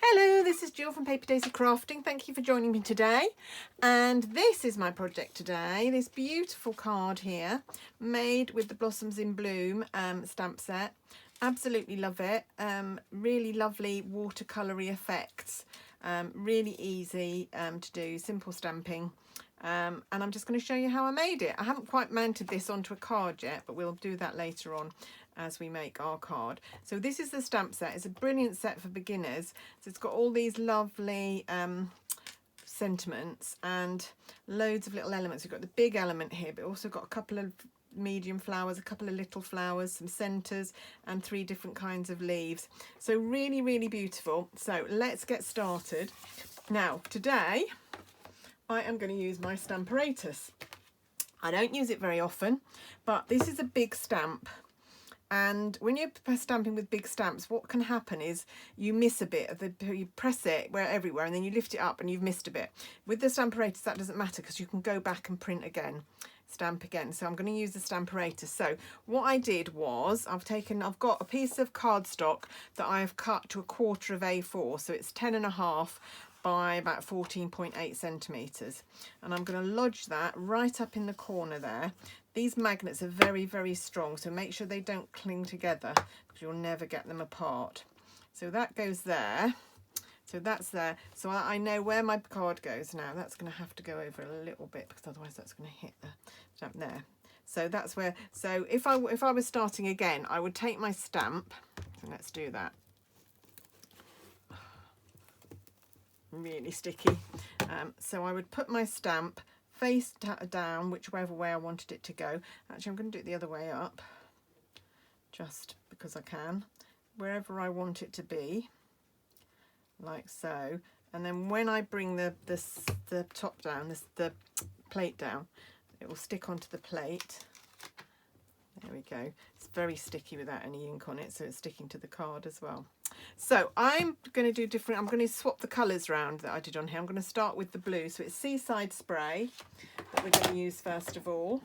Hello, this is Jill from Paper Daisy Crafting. Thank you for joining me today. And this is my project today, this beautiful card here, made with the Blossoms in Bloom stamp set. Absolutely love it. Really lovely watercolory effects. Really easy to do, simple stamping. And I'm just going to show you how I made it. I haven't quite mounted this onto a card yet, but we'll do that later on as we make our card. So this is the stamp set. It's a brilliant set for beginners. So it's got all these lovely sentiments and loads of little elements. We've got the big element here, but also got a couple of medium flowers, a couple of little flowers, some centers, and 3 different kinds of leaves. So really, really beautiful. So let's get started. Now, today I am going to use my Stamparatus. I don't use it very often, but this is a big stamp. And when you're stamping with big stamps, what can happen is you miss a bit of the, you press it everywhere and then you lift it up and you've missed a bit. With the Stamparatus, that doesn't matter because you can go back and print again, stamp again. So I'm going to use the Stamparatus. So what I did was I've got a piece of cardstock that I have cut to 1/4 of A4. So it's 10.5 by about 14.8 centimetres. And I'm going to lodge that right up in the corner there. These magnets are very, very strong, so make sure they don't cling together because you'll never get them apart. So that goes there. So that's there. So I know where my card goes now. That's going to have to go over a little bit because otherwise that's going to hit the stamp there. So that's where, so if I was starting again, I would take my stamp. So let's do that. Really sticky. So I would put my stamp face down, whichever way I wanted it to go. Actually, I'm going to do it the other way up, just because I can, wherever I want it to be, like so. And then when I bring the top down, the plate down, it will stick onto the plate. There we go. It's very sticky without any ink on it, so it's sticking to the card as well. So I'm going to do different, I'm going to swap the colours around that I did on here. I'm going to start with the blue. So it's Seaside Spray that we're going to use first of all.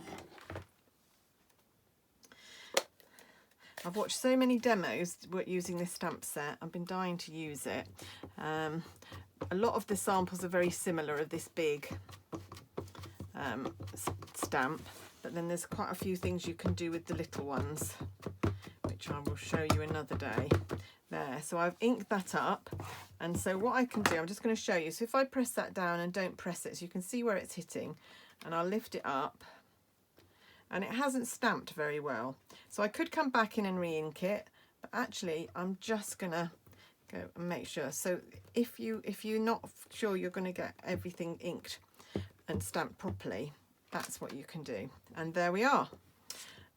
I've watched so many demos using this stamp set. I've been dying to use it. A lot of the samples are very similar of this big stamp, but then there's quite a few things you can do with the little ones, which I will show you another day. There, so I've inked that up, and so what I can do, I'm just going to show you. So if I press that down and don't press it, so you can see where it's hitting, and I'll lift it up, and it hasn't stamped very well. So I could come back in and re-ink it, but actually I'm just going to go and make sure. So if you're not sure you're going to get everything inked and stamped properly, that's what you can do. And there we are.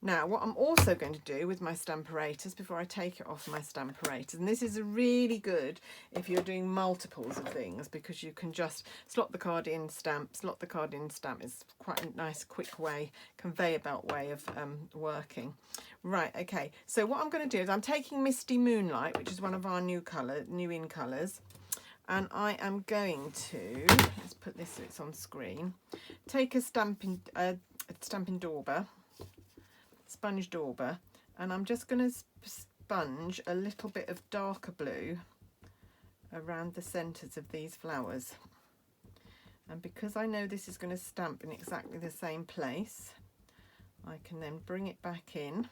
Now, what I'm also going to do with my Stamparatus, before I take it off my Stamparatus, and this is really good if you're doing multiples of things, because you can just slot the card in, stamp, slot the card in, stamp. It's quite a nice, quick way, conveyor belt way of working. Right, okay. So what I'm going to do is I'm taking Misty Moonlight, which is one of our new in colours, and I am going to, let's put this so it's on screen, take a Stampin' Dauber, sponge dauber, and I'm just going to sponge a little bit of darker blue around the centres of these flowers. And because I know this is going to stamp in exactly the same place, I can then bring it back in,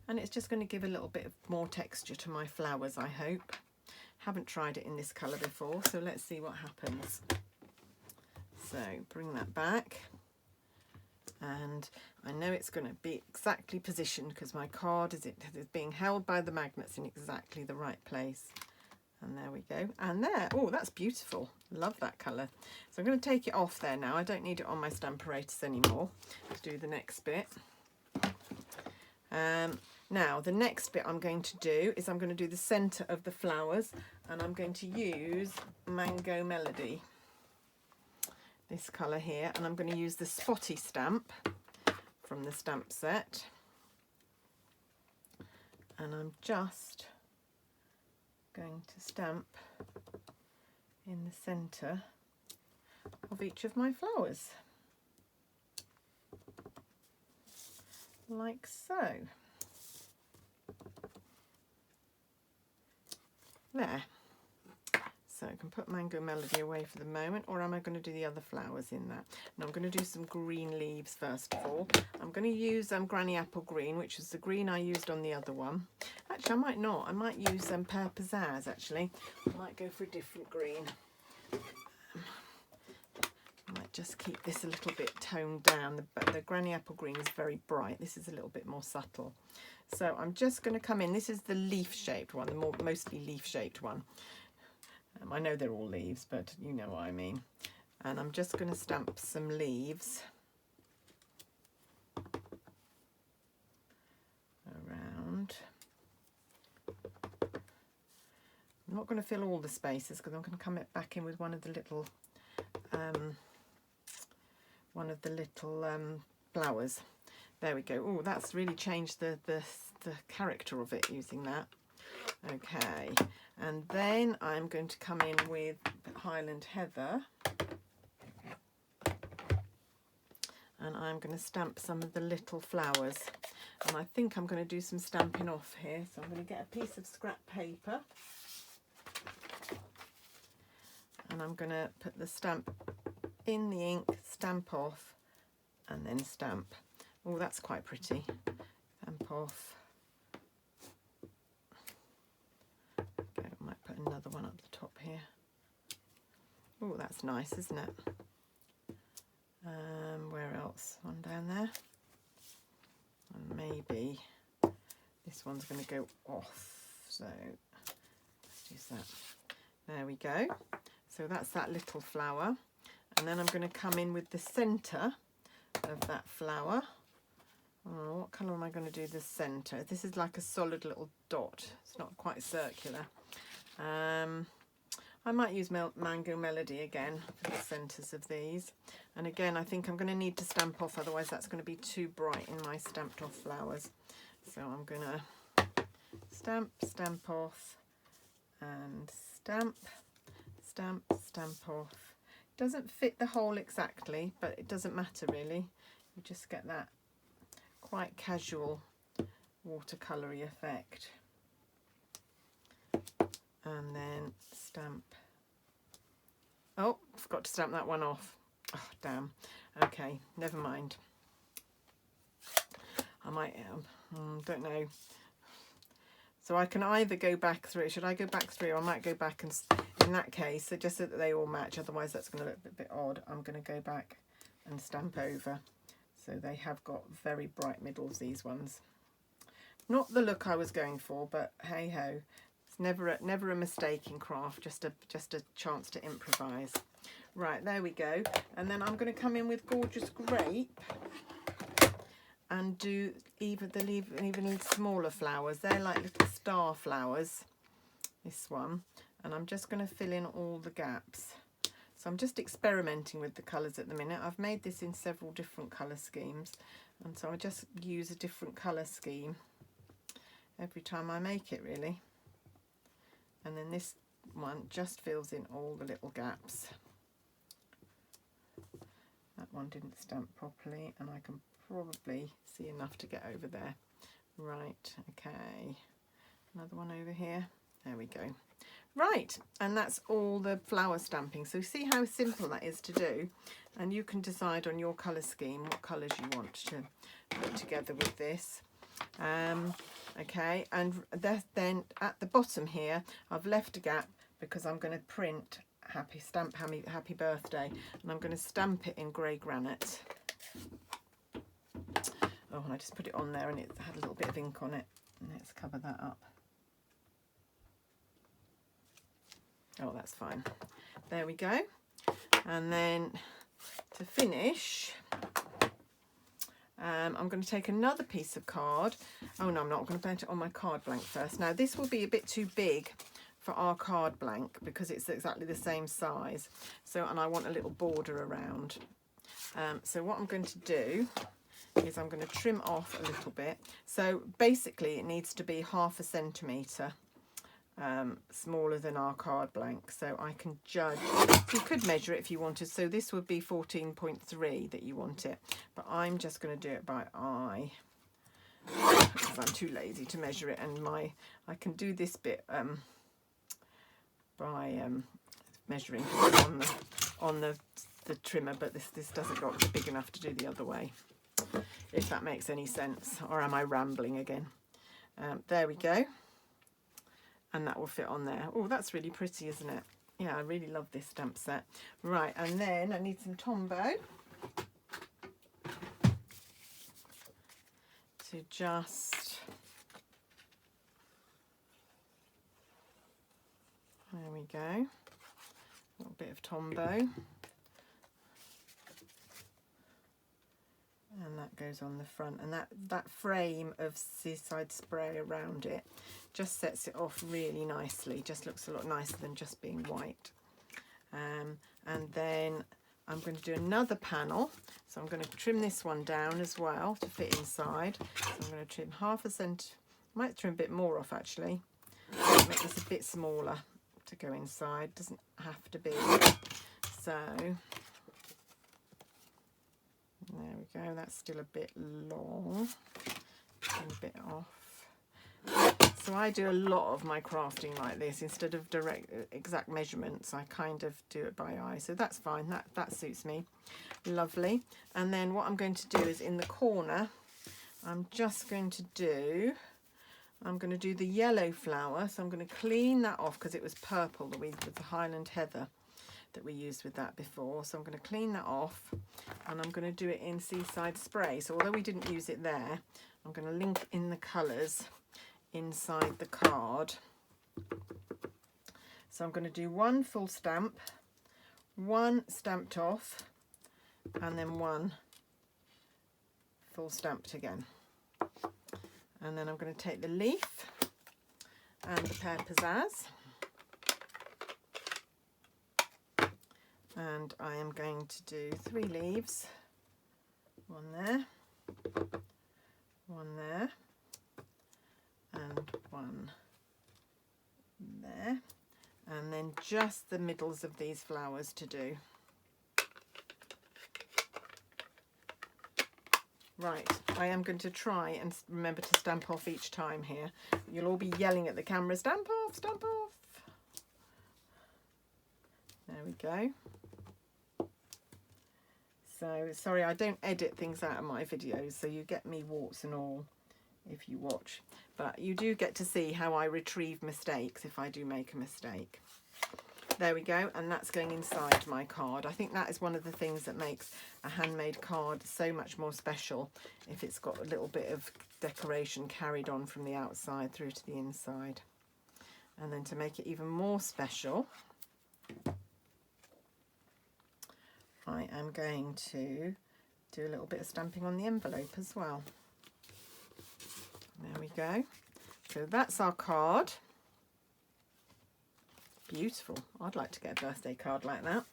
and it's just going to give a little bit of more texture to my flowers, I hope. Haven't tried it in this colour before, so let's see what happens. So bring that back. And I know it's going to be exactly positioned because my card is being held by the magnets in exactly the right place. And there we go. And there, oh, that's beautiful. Love that colour. So I'm going to take it off there now. I don't need it on my Stamparatus anymore to do the next bit. Now, the next bit I'm going to do is I'm going to do the centre of the flowers, and I'm going to use Mango Melody, this colour here, and I'm going to use the Spotty stamp from the stamp set, and I'm just going to stamp in the centre of each of my flowers, like so. There. So I can put Mango Melody away for the moment, or am I going to do the other flowers in that? And I'm going to do some green leaves first of all. I'm going to use Granny Apple Green, which is the green I used on the other one. Actually, I might not. I might use Pear Pizzazz, actually. I might go for a different green. I might just keep this a little bit toned down. The Granny Apple Green is very bright. This is a little bit more subtle. So I'm just going to come in. This is the leaf-shaped one, the mostly leaf-shaped one. I know they're all leaves, but you know what I mean. And I'm just going to stamp some leaves around. I'm not going to fill all the spaces because I'm going to come back in with one of the little flowers. There we go. Oh, that's really changed the character of it using that. Okay, and then I'm going to come in with Highland Heather, and I'm going to stamp some of the little flowers, and I think I'm going to do some stamping off here. So I'm going to get a piece of scrap paper, and I'm going to put the stamp in the ink, stamp off, and then stamp. Oh, that's quite pretty. Stamp off. Okay, I might put another one up the top here. Oh, that's nice, isn't it? Where else? One down there. And maybe this one's going to go off. So let's use that. There we go. So that's that little flower. And then I'm going to come in with the centre of that flower. Oh, what colour am I going to do the centre? This is like a solid little dot. It's not quite circular. I might use Mango Melody again for the centres of these. And again, I think I'm going to need to stamp off, otherwise that's going to be too bright in my stamped off flowers. So I'm going to stamp, stamp off, and stamp, stamp, stamp off. It doesn't fit the hole exactly, but it doesn't matter really. You just get that quite casual watercolory effect. And then stamp. Oh, forgot to stamp that one off. Oh, damn. Okay, never mind. I might, don't know. So I can either go back through. Should I go back through? I might go back and, in that case, so just so that they all match, otherwise that's going to look a bit odd. I'm going to go back and stamp over. So they have got very bright middles, these ones. Not the look I was going for, but hey ho. Never a mistake in craft, just a chance to improvise. Right, there we go. And then I'm going to come in with Gorgeous Grape and do even smaller flowers. They're like little star flowers, this one. And I'm just going to fill in all the gaps. So I'm just experimenting with the colours at the minute. I've made this in several different colour schemes, and so I just use a different colour scheme every time I make it, really. And then this one just fills in all the little gaps. That one didn't stamp properly, and I can probably see enough to get over there. Right, okay. Another one over here. There we go. Right, and that's all the flower stamping. So see how simple that is to do, and you can decide on your colour scheme what colours you want to put together with this. Okay, and then at the bottom here I've left a gap because I'm going to print happy birthday, and I'm going to stamp it in grey granite. Oh, and I just put it on there and it had a little bit of ink on it. Let's cover that up. Oh, that's fine. There we go. And then to finish, I'm going to take another piece of card. Oh no, I'm not. I'm going to paint it on my card blank first. Now this will be a bit too big for our card blank because it's exactly the same size. So, and I want a little border around. So what I'm going to do is I'm going to trim off a little bit. So basically it needs to be 1/2 centimetre smaller than our card blank, so I can judge. You could measure it if you wanted, so this would be 14.3 that you want it, but I'm just going to do it by eye because I'm too lazy to measure it, and I can do this bit measuring on the trimmer, but this doesn't go big enough to do the other way, if that makes any sense. Or am I rambling again? There we go, and that will fit on there. Oh, that's really pretty, isn't it? Yeah, I really love this stamp set. Right, and then I need some Tombow to just, there we go, a little bit of Tombow. And that goes on the front, and that frame of seaside spray around it just sets it off really nicely. Just looks a lot nicer than just being white. And then I'm going to do another panel, so I'm going to trim this one down as well to fit inside. So I'm going to trim half a cent, might trim a bit more off actually, make this a bit smaller to go inside, doesn't have to be. So there we go, that's still a bit long, trim a bit off. So I do a lot of my crafting like this. Instead of direct exact measurements, I kind of do it by eye, so that's fine, that suits me. Lovely. And then what I'm going to do is in the corner, I'm going to do the yellow flower. So I'm going to clean that off because it was purple with the Highland Heather that we used with that before. So I'm going to clean that off, and I'm going to do it in Seaside Spray. So although we didn't use it there, I'm going to link in the colours inside the card. So I'm going to do one full stamp, one stamped off, and then one full stamped again. And then I'm going to take the leaf and the pear pizzazz, and I am going to do 3 leaves, one there, one there, and one there, and then just the middles of these flowers to do. Right, I am going to try and remember to stamp off each time here. You'll all be yelling at the camera, stamp off, stamp off. There we go. So, sorry, I don't edit things out of my videos, so you get me warts and all if you watch. But you do get to see how I retrieve mistakes if I do make a mistake. There we go, and that's going inside my card. I think that is one of the things that makes a handmade card so much more special, if it's got a little bit of decoration carried on from the outside through to the inside. And then to make it even more special, I am going to do a little bit of stamping on the envelope as well. There we go. So that's our card. Beautiful. I'd like to get a birthday card like that.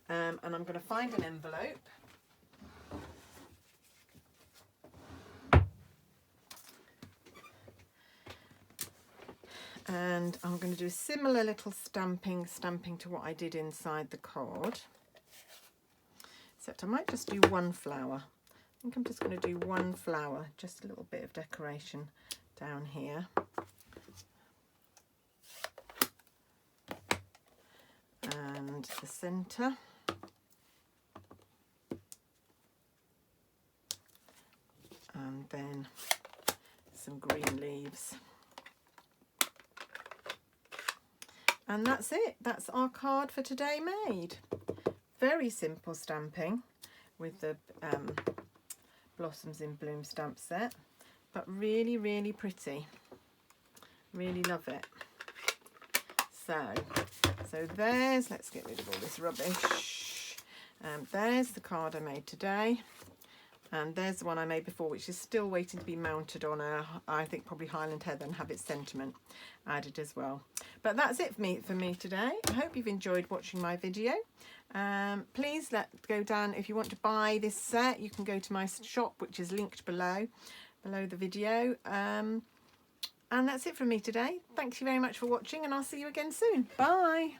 And I'm going to find an envelope. And I'm going to do a similar little stamping to what I did inside the card. Except I might just do one flower. I think I'm just going to do one flower, just a little bit of decoration down here. And the centre. And then some green leaves. And that's it. That's our card for today made. Very simple stamping with the Blossoms in Bloom stamp set, but really, really pretty. Really love it. So there's, let's get rid of all this rubbish. There's the card I made today. And there's the one I made before, which is still waiting to be mounted on I think probably Highland Heather, and have its sentiment added as well. But that's it for me today. I hope you've enjoyed watching my video. Please go down, if you want to buy this set, you can go to my shop, which is linked below the video. And that's it from me today. Thank you very much for watching, and I'll see you again soon. Bye.